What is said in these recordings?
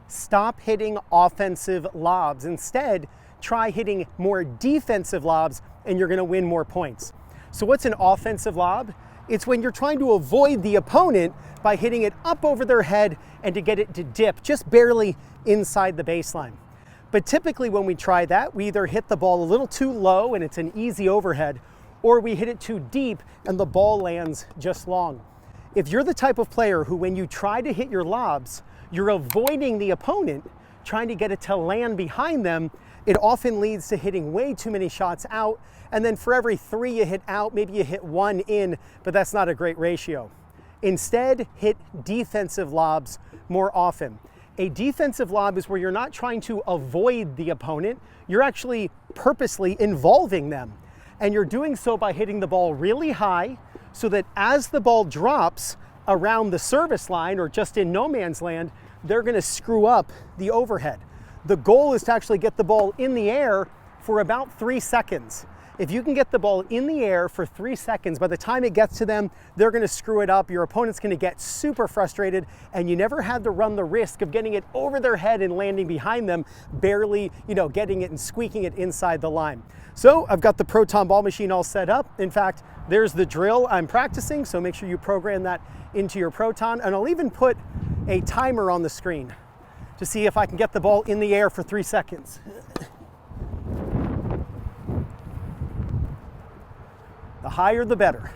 Stop hitting offensive lobs. Instead, try hitting more defensive lobs and you're gonna win more points. So what's an offensive lob? It's when you're trying to avoid the opponent by hitting it up over their head and to get it to dip just barely inside the baseline. But typically when we try that, we either hit the ball a little too low and it's an easy overhead, or we hit it too deep and the ball lands just long. If you're the type of player who, when you try to hit your lobs, you're avoiding the opponent, trying to get it to land behind them, it often leads to hitting way too many shots out, and then for every 3 you hit out, maybe you hit 1 in, but that's not a great ratio. Instead, hit defensive lobs more often. A defensive lob is where you're not trying to avoid the opponent, you're actually purposely involving them. And you're doing so by hitting the ball really high so that as the ball drops around the service line or just in no man's land, they're gonna screw up the overhead. The goal is to actually get the ball in the air for about 3 seconds. If you can get the ball in the air for 3 seconds, by the time it gets to them, they're gonna screw it up. Your opponent's gonna get super frustrated, and you never had to run the risk of getting it over their head and landing behind them, barely, getting it and squeaking it inside the line. So I've got the Proton Ball Machine all set up. In fact, there's the drill I'm practicing, so make sure you program that into your Proton, and I'll even put a timer on the screen to see if I can get the ball in the air for 3 seconds. The higher, the better.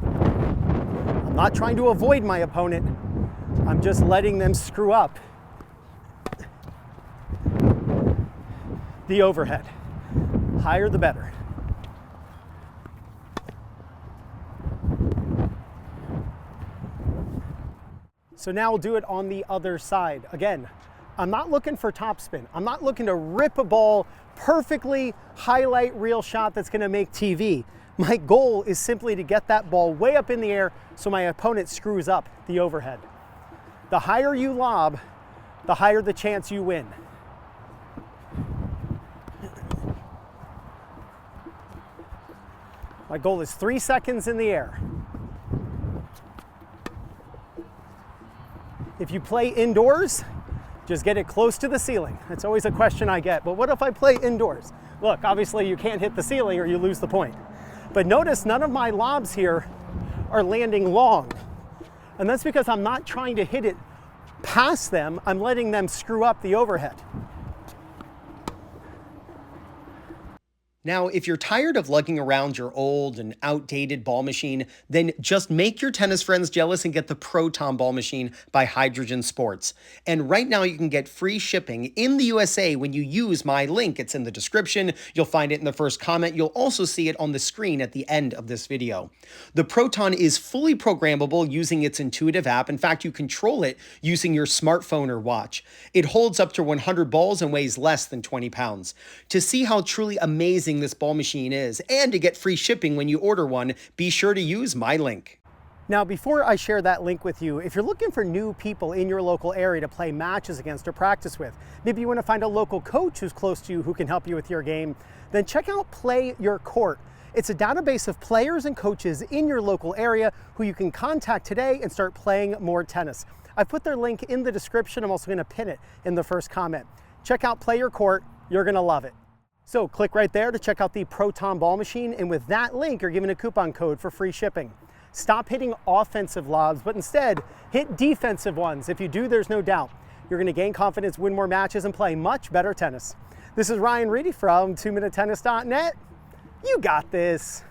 I'm not trying to avoid my opponent. I'm just letting them screw up the overhead. Higher, the better. So now we'll do it on the other side. Again, I'm not looking for topspin. I'm not looking to rip a ball perfectly, highlight reel shot that's gonna make TV. My goal is simply to get that ball way up in the air so my opponent screws up the overhead. The higher you lob, the higher the chance you win. My goal is 3 seconds in the air. If you play indoors, just get it close to the ceiling. That's always a question I get. But what if I play indoors? Look, obviously you can't hit the ceiling or you lose the point. But notice none of my lobs here are landing long. And that's because I'm not trying to hit it past them. I'm letting them screw up the overhead. Now, if you're tired of lugging around your old and outdated ball machine, then just make your tennis friends jealous and get the Proton Ball Machine by Hydrogen Sports. And right now you can get free shipping in the USA when you use my link. It's in the description. You'll find it in the first comment. You'll also see it on the screen at the end of this video. The Proton is fully programmable using its intuitive app. In fact, you control it using your smartphone or watch. It holds up to 100 balls and weighs less than 20 pounds. To see how truly amazing this ball machine is, and to get free shipping when you order one, be sure to use my link. Now, before I share that link with you, if you're looking for new people in your local area to play matches against or practice with, maybe you want to find a local coach who's close to you who can help you with your game, then check out PlayYourCourt. It's a database of players and coaches in your local area who you can contact today and start playing more tennis. I've put their link in the description. I'm also going to pin it in the first comment. Check out PlayYourCourt. You're going to love it. So click right there to check out the Proton Ball Machine, and with that link, you're given a coupon code for free shipping. Stop hitting offensive lobs, but instead hit defensive ones. If you do, there's no doubt you're going to gain confidence, win more matches, and play much better tennis. This is Ryan Reedy from 2minutetennis.net. You got this.